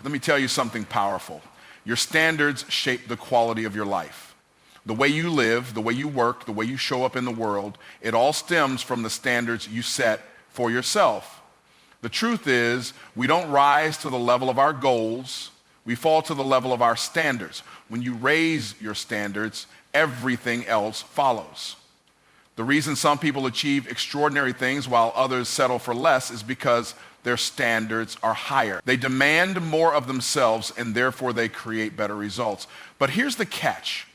Let me tell you something powerful. Your standards shape the quality of your life. The way you live, the way you work, the way you show up in the world, it all stems from the standards you set for yourself. The truth is, we don't rise to the level of our goals, we fall to the level of our standards. When you raise your standards, everything else follows. The reason some people achieve extraordinary things while others settle for less is because their standards are higher. They demand more of themselves and therefore they create better results. But here's the catch.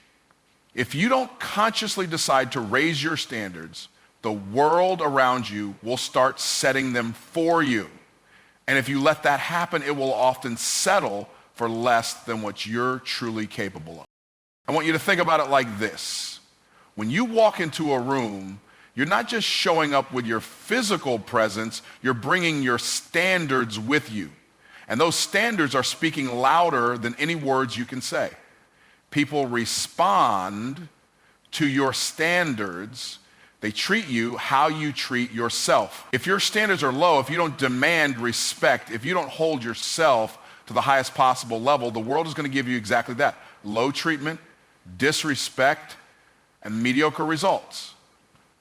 If you don't consciously decide to raise your standards, the world around you will start setting them for you. And if you let that happen, it will often settle for less than what you're truly capable of. I want you to think about it like this. When you walk into a room, you're not just showing up with your physical presence, you're bringing your standards with you. And those standards are speaking louder than any words you can say. People respond to your standards. They treat you how you treat yourself. If your standards are low, if you don't demand respect, if you don't hold yourself to the highest possible level, the world is going to give you exactly that. Low treatment, disrespect, and mediocre results.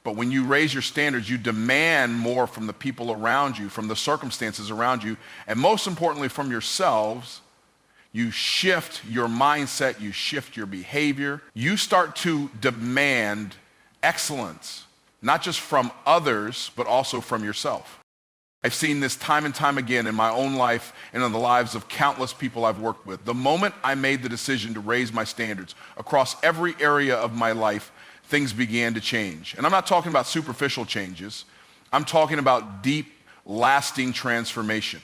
But when you raise your standards, you demand more from the people around you, from the circumstances around you, and most importantly from yourselves. You shift your mindset, you shift your behavior. You start to demand excellence, not just from others, but also from yourself. I've seen this time and time again in my own life and in the lives of countless people I've worked with. The moment I made the decision to raise my standards across every area of my life, things began to change. And I'm not talking about superficial changes. I'm talking about deep, lasting transformation.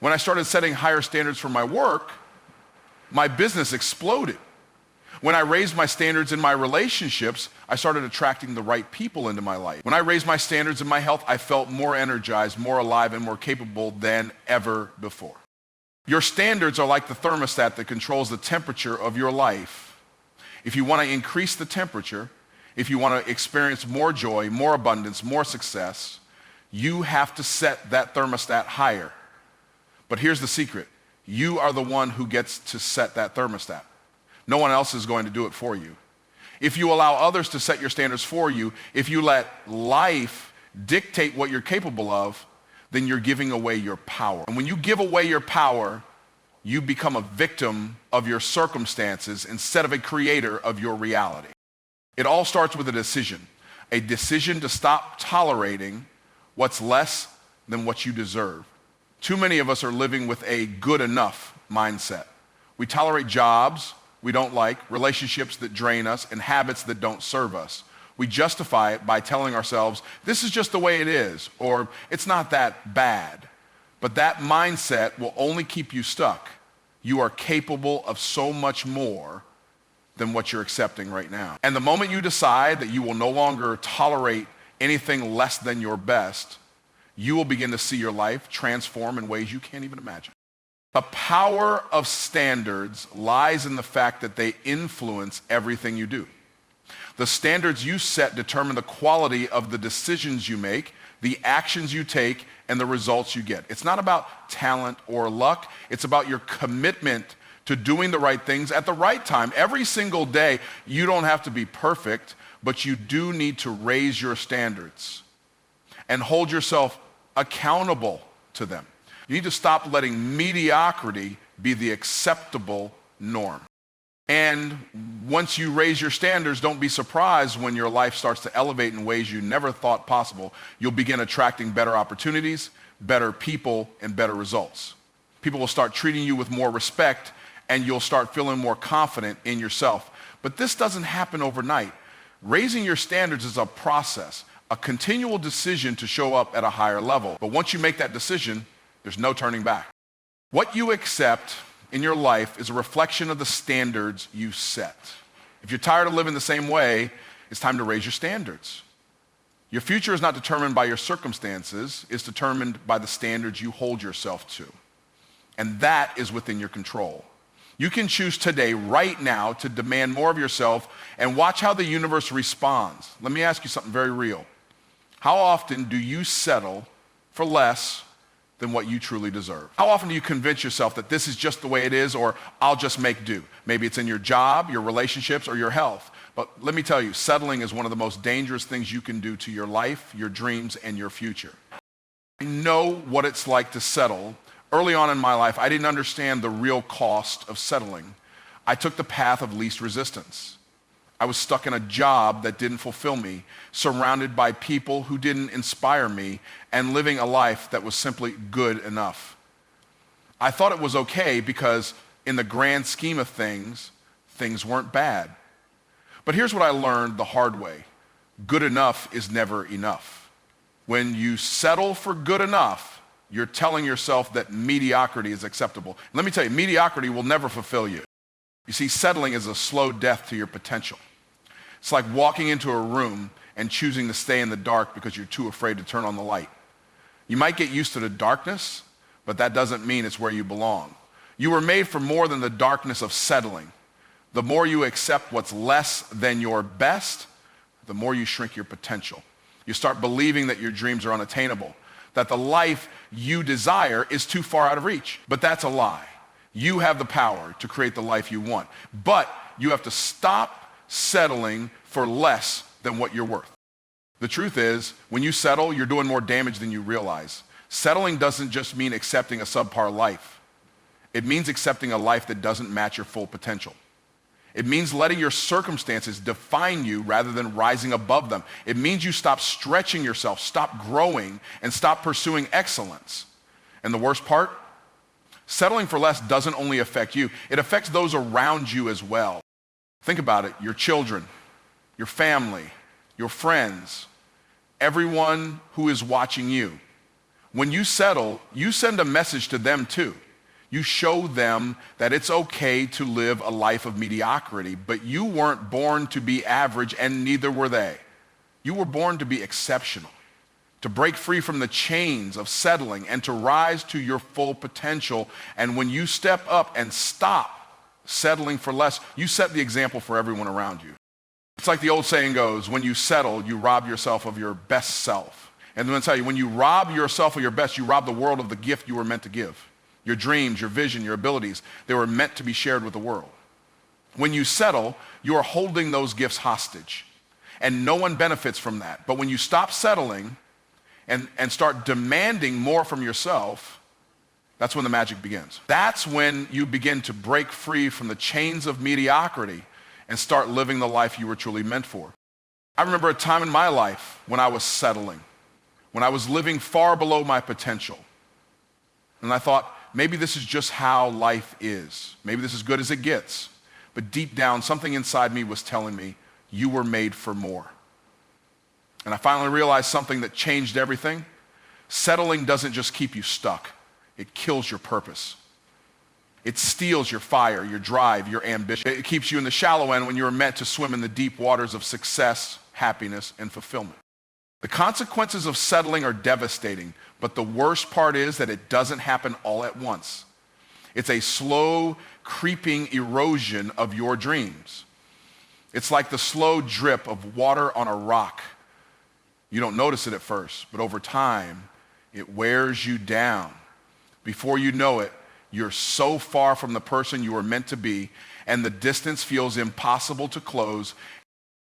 When I started setting higher standards for my work, my business exploded. When I raised my standards in my relationships, I started attracting the right people into my life. When I raised my standards in my health, I felt more energized, more alive, and more capable than ever before. Your standards are like the thermostat that controls the temperature of your life. If you want to increase the temperature, if you want to experience more joy, more abundance, more success, you have to set that thermostat higher. But here's the secret. You are the one who gets to set that thermostat. No one else is going to do it for you. If you allow others to set your standards for you, if you let life dictate what you're capable of, then you're giving away your power. And when you give away your power, you become a victim of your circumstances instead of a creator of your reality. It all starts with a decision to stop tolerating what's less than what you deserve. Too many of us are living with a good enough mindset. We tolerate jobs we don't like, relationships that drain us, and habits that don't serve us. We justify it by telling ourselves, this is just the way it is, or it's not that bad. But that mindset will only keep you stuck. You are capable of so much more than what you're accepting right now. And the moment you decide that you will no longer tolerate anything less than your best, you will begin to see your life transform in ways you can't even imagine. The power of standards lies in the fact that they influence everything you do. The standards you set determine the quality of the decisions you make, the actions you take, and the results you get. It's not about talent or luck. It's about your commitment to doing the right things at the right time. Every single day, you don't have to be perfect, but you do need to raise your standards and hold yourself accountable to them. You need to stop letting mediocrity be the acceptable norm. And once you raise your standards, don't be surprised when your life starts to elevate in ways you never thought possible. You'll begin attracting better opportunities, better people, and better results. People will start treating you with more respect, and you'll start feeling more confident in yourself. But this doesn't happen overnight. Raising your standards is a process, a continual decision to show up at a higher level. But once you make that decision, there's no turning back. What you accept in your life is a reflection of the standards you set. If you're tired of living the same way, it's time to raise your standards. Your future is not determined by your circumstances, it's determined by the standards you hold yourself to. And that is within your control. You can choose today, right now, to demand more of yourself and watch how the universe responds. Let me ask you something very real. How often do you settle for less than what you truly deserve. How often do you convince yourself that this is just the way it is, or I'll just make do? Maybe it's in your job, your relationships, or your health. But let me tell you, settling is one of the most dangerous things you can do to your life, your dreams, and your future. I know what it's like to settle. Early on in my life, I didn't understand the real cost of settling. I took the path of least resistance. I was stuck in a job that didn't fulfill me, surrounded by people who didn't inspire me, and living a life that was simply good enough. I thought it was okay because in the grand scheme of things, things weren't bad. But here's what I learned the hard way. Good enough is never enough. When you settle for good enough, you're telling yourself that mediocrity is acceptable. Let me tell you, mediocrity will never fulfill you. You see, settling is a slow death to your potential. It's like walking into a room and choosing to stay in the dark because you're too afraid to turn on the light. You might get used to the darkness, but that doesn't mean it's where you belong. You were made for more than the darkness of settling. The more you accept what's less than your best, the more you shrink your potential. You start believing that your dreams are unattainable, that the life you desire is too far out of reach. But that's a lie. You have the power to create the life you want, but you have to stop settling for less than what you're worth. The truth is, when you settle, you're doing more damage than you realize. Settling doesn't just mean accepting a subpar life. It means accepting a life that doesn't match your full potential. It means letting your circumstances define you rather than rising above them. It means you stop stretching yourself, stop growing, and stop pursuing excellence. And the worst part? Settling for less doesn't only affect you, it affects those around you as well. Think about it, your children, your family, your friends, everyone who is watching you. When you settle, you send a message to them too. You show them that it's okay to live a life of mediocrity, but you weren't born to be average, and neither were they. You were born to be exceptional, to break free from the chains of settling and to rise to your full potential. And when you step up and stop settling for less, you set the example for everyone around you. It's like the old saying goes, when you settle, you rob yourself of your best self. And I'm going to tell you, when you rob yourself of your best, you rob the world of the gift you were meant to give. Your dreams, your vision, your abilities, they were meant to be shared with the world. When you settle, you are holding those gifts hostage. And no one benefits from that. But when you stop settling and start demanding more from yourself, that's when the magic begins. That's when you begin to break free from the chains of mediocrity and start living the life you were truly meant for. I remember a time in my life when I was settling, when I was living far below my potential. And I thought, maybe this is just how life is. Maybe this is good as it gets. But deep down, something inside me was telling me, you were made for more. And I finally realized something that changed everything. Settling doesn't just keep you stuck. It kills your purpose. It steals your fire, your drive, your ambition. It keeps you in the shallow end when you were meant to swim in the deep waters of success, happiness, and fulfillment. The consequences of settling are devastating, but the worst part is that it doesn't happen all at once. It's a slow, creeping erosion of your dreams. It's like the slow drip of water on a rock. You don't notice it at first, but over time, it wears you down. Before you know it, you're so far from the person you were meant to be, and the distance feels impossible to close.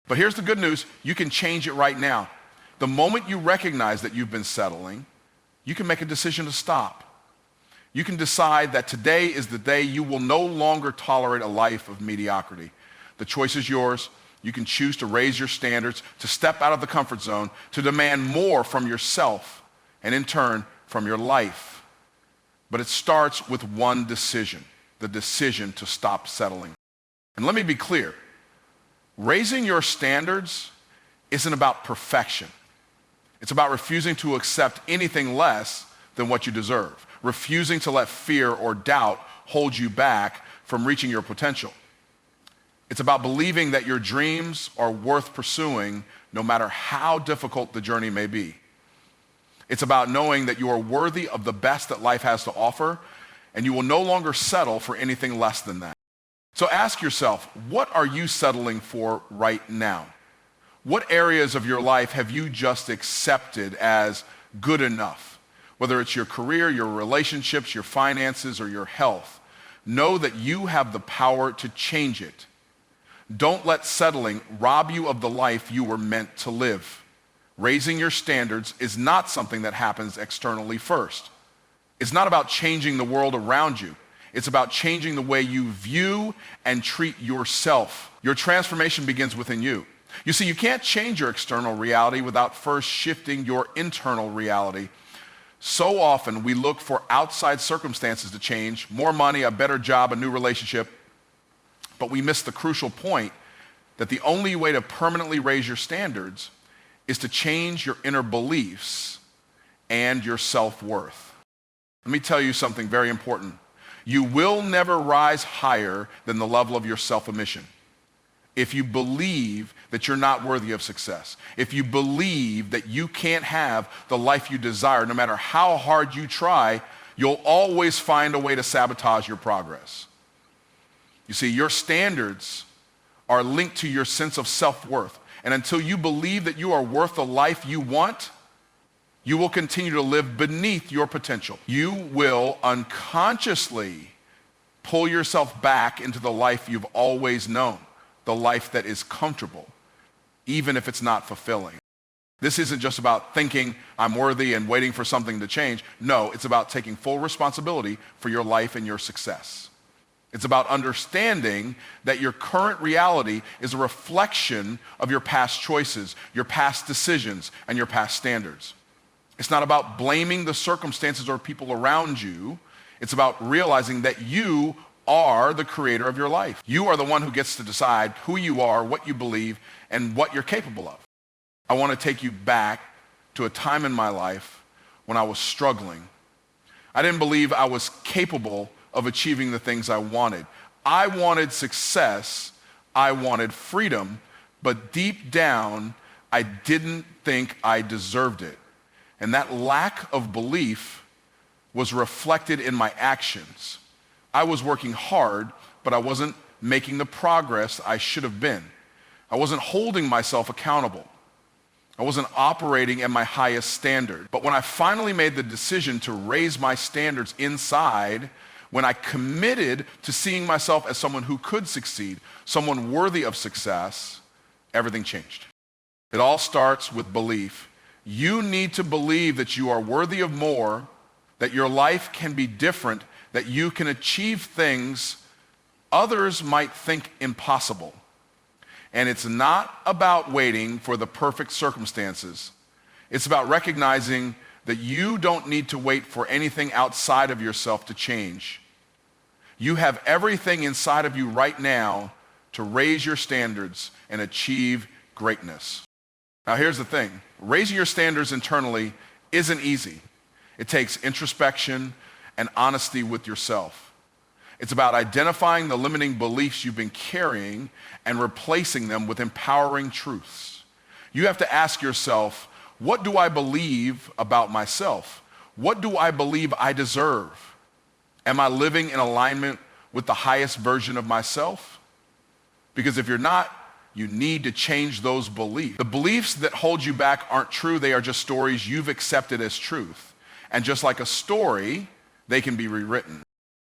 But here's the good news, you can change it right now. The moment you recognize that you've been settling, you can make a decision to stop. You can decide that today is the day you will no longer tolerate a life of mediocrity. The choice is yours. You can choose to raise your standards, to step out of the comfort zone, to demand more from yourself, and in turn, from your life. But it starts with one decision, the decision to stop settling. And let me be clear, raising your standards isn't about perfection. It's about refusing to accept anything less than what you deserve, refusing to let fear or doubt hold you back from reaching your potential. It's about believing that your dreams are worth pursuing no matter how difficult the journey may be. It's about knowing that you are worthy of the best that life has to offer, and you will no longer settle for anything less than that. So ask yourself, what are you settling for right now? What areas of your life have you just accepted as good enough? whether it's your career, your relationships, your finances, or your health, know that you have the power to change it. Don't let settling rob you of the life you were meant to live. Raising your standards is not something that happens externally first. It's not about changing the world around you. It's about changing the way you view and treat yourself. Your transformation begins within you. You see, you can't change your external reality without first shifting your internal reality. So often we look for outside circumstances to change, more money, a better job, a new relationship, but we miss the crucial point that the only way to permanently raise your standards is to change your inner beliefs and your self-worth. Let me tell you something very important. You will never rise higher than the level of your self-admission. If you believe that you're not worthy of success, if you believe that you can't have the life you desire, no matter how hard you try, you'll always find a way to sabotage your progress. You see, your standards are linked to your sense of self-worth. And until you believe that you are worth the life you want, you will continue to live beneath your potential. You will unconsciously pull yourself back into the life you've always known, the life that is comfortable, even if it's not fulfilling. This isn't just about thinking I'm worthy and waiting for something to change. No, it's about taking full responsibility for your life and your success. It's about understanding that your current reality is a reflection of your past choices, your past decisions, and your past standards. It's not about blaming the circumstances or people around you. It's about realizing that you are the creator of your life. You are the one who gets to decide who you are, what you believe, and what you're capable of. I want to take you back to a time in my life when I was struggling. I didn't believe I was capable of achieving the things I wanted. I wanted success, I wanted freedom, but deep down, I didn't think I deserved it. And that lack of belief was reflected in my actions. I was working hard, but I wasn't making the progress I should have been. I wasn't holding myself accountable. I wasn't operating at my highest standard. But when I finally made the decision to raise my standards inside, when I committed to seeing myself as someone who could succeed, someone worthy of success, everything changed. It all starts with belief. You need to believe that you are worthy of more, that your life can be different, that you can achieve things others might think impossible. And it's not about waiting for the perfect circumstances. It's about recognizing that you don't need to wait for anything outside of yourself to change. You have everything inside of you right now to raise your standards and achieve greatness. Now here's the thing. Raising your standards internally isn't easy. It takes introspection and honesty with yourself. It's about identifying the limiting beliefs you've been carrying and replacing them with empowering truths. You have to ask yourself, what do I believe about myself? What do I believe I deserve? Am I living in alignment with the highest version of myself? Because if you're not, you need to change those beliefs. The beliefs that hold you back aren't true. They are just stories you've accepted as truth. And just like a story, they can be rewritten.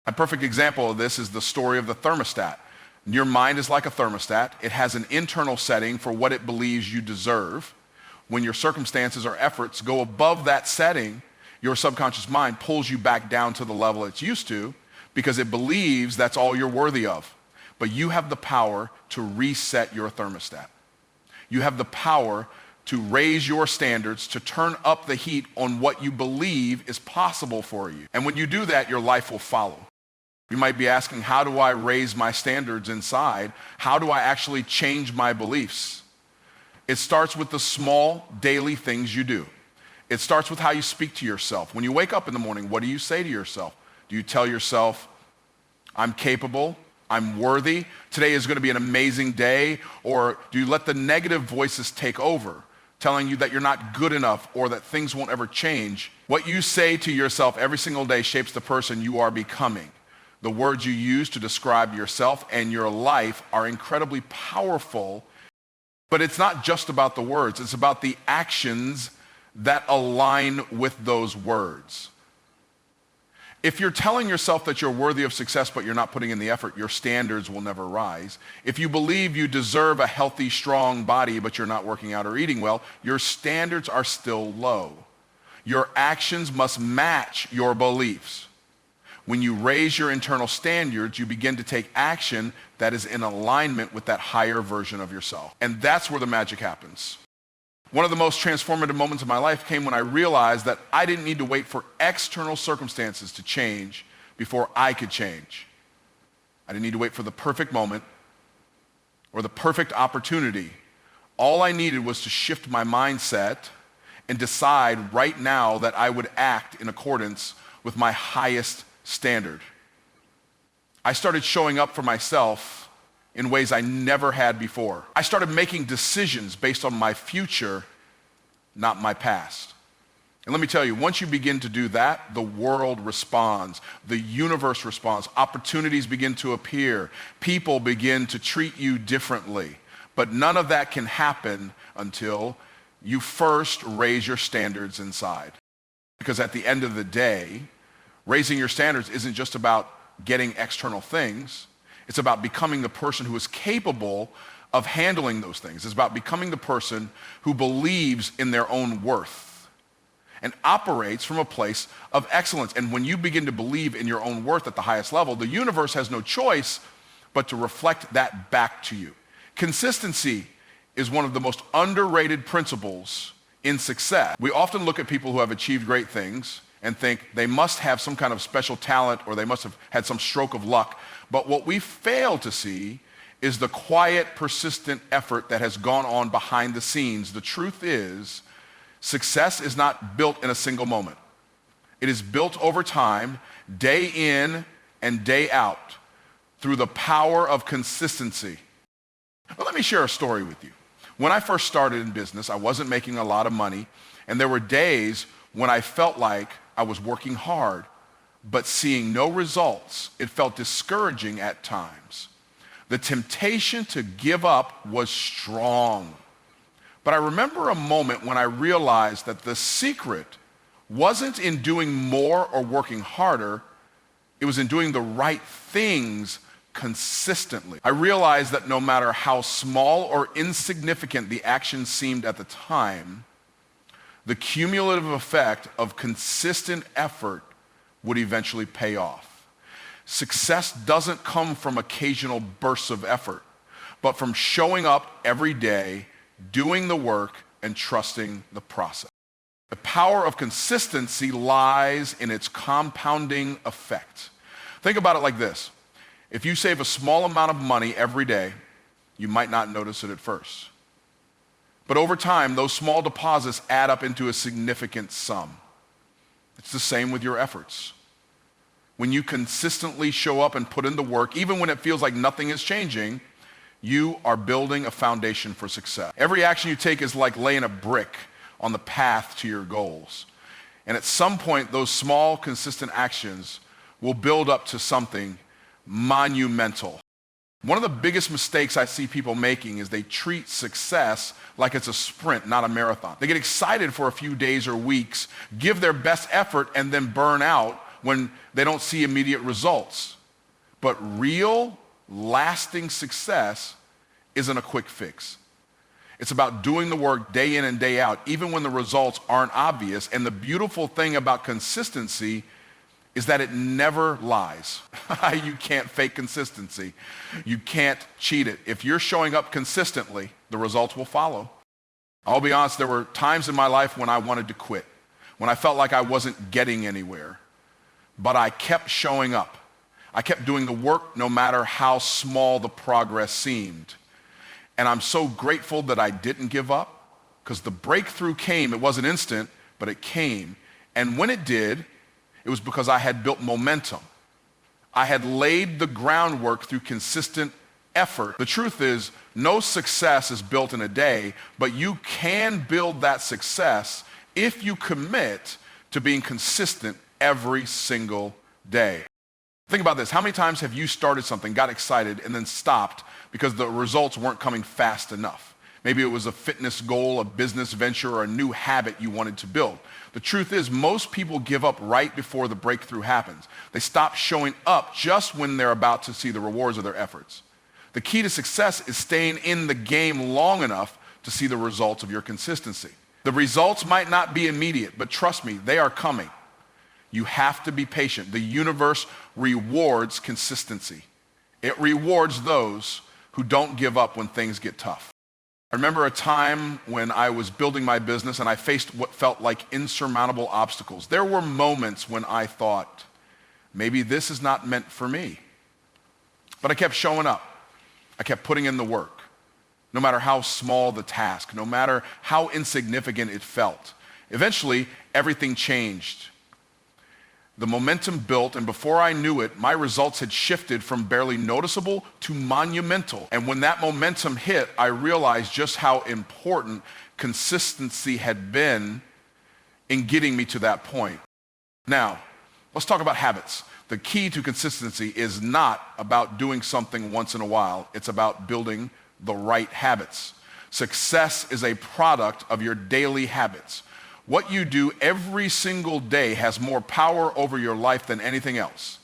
A perfect example of this is the story of the thermostat. Your mind is like a thermostat. It has an internal setting for what it believes you deserve. When your circumstances or efforts go above that setting, your subconscious mind pulls you back down to the level it's used to because it believes that's all you're worthy of. But you have the power to reset your thermostat. You have the power to raise your standards, to turn up the heat on what you believe is possible for you. And when you do that, your life will follow. You might be asking, how do I raise my standards inside? How do I actually change my beliefs? It starts with the small daily things you do. It starts with how you speak to yourself. When you wake up in the morning, what do you say to yourself? Do you tell yourself, I'm capable, I'm worthy, today is going to be an amazing day? Or do you let the negative voices take over, telling you that you're not good enough or that things won't ever change? What you say to yourself every single day shapes the person you are becoming. The words you use to describe yourself and your life are incredibly powerful, but it's not just about the words. It's about the actions that align with those words. If you're telling yourself that you're worthy of success but you're not putting in the effort, your standards will never rise. If you believe you deserve a healthy, strong body but you're not working out or eating well, your standards are still low. Your actions must match your beliefs. When you raise your internal standards, you begin to take action that is in alignment with that higher version of yourself. And that's where the magic happens. One of the most transformative moments of my life came when I realized that I didn't need to wait for external circumstances to change before I could change. I didn't need to wait for the perfect moment or the perfect opportunity. All I needed was to shift my mindset and decide right now that I would act in accordance with my highest standard. I started showing up for myself in ways I never had before. I started making decisions based on my future, not my past. And let me tell you, once you begin to do that, the world responds. The universe responds. Opportunities begin to appear. People begin to treat you differently. But none of that can happen until you first raise your standards inside. Because at the end of the day, raising your standards isn't just about getting external things. It's about becoming the person who is capable of handling those things. It's about becoming the person who believes in their own worth and operates from a place of excellence. And when you begin to believe in your own worth at the highest level, the universe has no choice but to reflect that back to you. Consistency is one of the most underrated principles in success. We often look at people who have achieved great things and think they must have some kind of special talent or they must have had some stroke of luck. But what we fail to see is the quiet, persistent effort that has gone on behind the scenes. The truth is, success is not built in a single moment. It is built over time, day in and day out, through the power of consistency. Well, let me share a story with you. When I first started in business, I wasn't making a lot of money, and there were days when I felt like I was working hard, but seeing no results. It felt discouraging at times. The temptation to give up was strong. But I remember a moment when I realized that the secret wasn't in doing more or working harder. It was in doing the right things consistently. I realized that no matter how small or insignificant the action seemed at the time, the cumulative effect of consistent effort would eventually pay off. Success doesn't come from occasional bursts of effort, but from showing up every day, doing the work, and trusting the process. The power of consistency lies in its compounding effect. Think about it like this. If you save a small amount of money every day, you might not notice it at first. But over time, those small deposits add up into a significant sum. It's the same with your efforts. When you consistently show up and put in the work, even when it feels like nothing is changing, you are building a foundation for success. Every action you take is like laying a brick on the path to your goals. And at some point, those small, consistent actions will build up to something monumental. One of the biggest mistakes I see people making is they treat success like it's a sprint, not a marathon. They get excited for a few days or weeks, give their best effort, and then burn out when they don't see immediate results. But real, lasting success isn't a quick fix. It's about doing the work day in and day out, even when the results aren't obvious. And the beautiful thing about consistency is that it never lies. You can't fake consistency. You can't cheat it. If you're showing up consistently, the results will follow. I'll be honest, there were times in my life when I wanted to quit, when I felt like I wasn't getting anywhere. But I kept showing up. I kept doing the work no matter how small the progress seemed. And I'm so grateful that I didn't give up, because the breakthrough came. It wasn't instant, but it came. And when it did, it was because I had built momentum. I had laid the groundwork through consistent effort. The truth is, no success is built in a day, but you can build that success if you commit to being consistent every single day. Think about this. How many times have you started something, got excited, and then stopped because the results weren't coming fast enough? Maybe it was a fitness goal, a business venture, or a new habit you wanted to build. The truth is, most people give up right before the breakthrough happens. They stop showing up just when they're about to see the rewards of their efforts. The key to success is staying in the game long enough to see the results of your consistency. The results might not be immediate, but trust me, they are coming. You have to be patient. The universe rewards consistency. It rewards those who don't give up when things get tough. I remember a time when I was building my business and I faced what felt like insurmountable obstacles. There were moments when I thought, maybe this is not meant for me. But I kept showing up. I kept putting in the work. No matter how small the task, no matter how insignificant it felt. Eventually, everything changed. The momentum built, and before I knew it, my results had shifted from barely noticeable to monumental. And when that momentum hit, I realized just how important consistency had been in getting me to that point. Now, let's talk about habits. The key to consistency is not about doing something once in a while. It's about building the right habits. Success is a product of your daily habits. What you do every single day has more power over your life than anything else.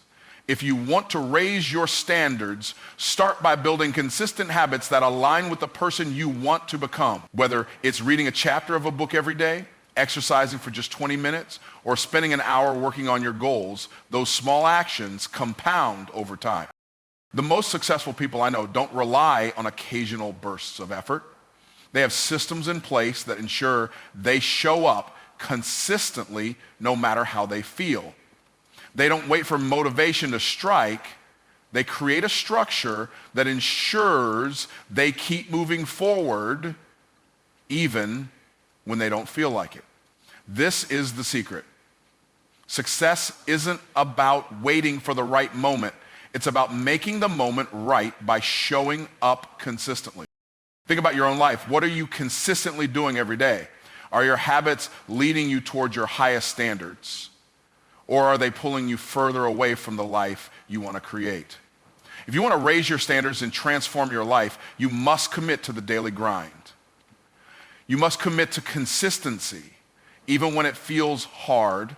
If you want to raise your standards, start by building consistent habits that align with the person you want to become. Whether it's reading a chapter of a book every day, exercising for just 20 minutes, or spending an hour working on your goals, those small actions compound over time. The most successful people I know don't rely on occasional bursts of effort. They have systems in place that ensure they show up consistently no matter how they feel. They don't wait for motivation to strike. They create a structure that ensures they keep moving forward even when they don't feel like it. This is the secret. Success isn't about waiting for the right moment. It's about making the moment right by showing up consistently. Think about your own life. What are you consistently doing every day? Are your habits leading you towards your highest standards? Or are they pulling you further away from the life you want to create? If you want to raise your standards and transform your life, you must commit to the daily grind. You must commit to consistency, even when it feels hard,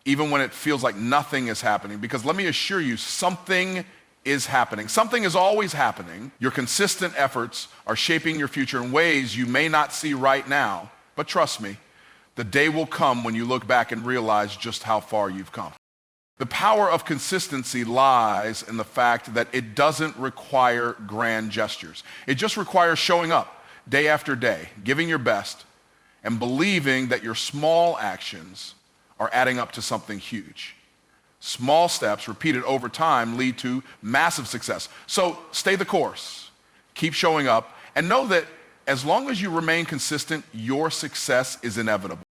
even when it feels like nothing is happening. Because let me assure you, something is happening. Something is always happening. Your consistent efforts are shaping your future in ways you may not see right now. But trust me, the day will come when you look back and realize just how far you've come. The power of consistency lies in the fact that it doesn't require grand gestures. It just requires showing up day after day, giving your best, and believing that your small actions are adding up to something huge. Small steps repeated over time lead to massive success. So stay the course, keep showing up, and know that as long as you remain consistent, your success is inevitable.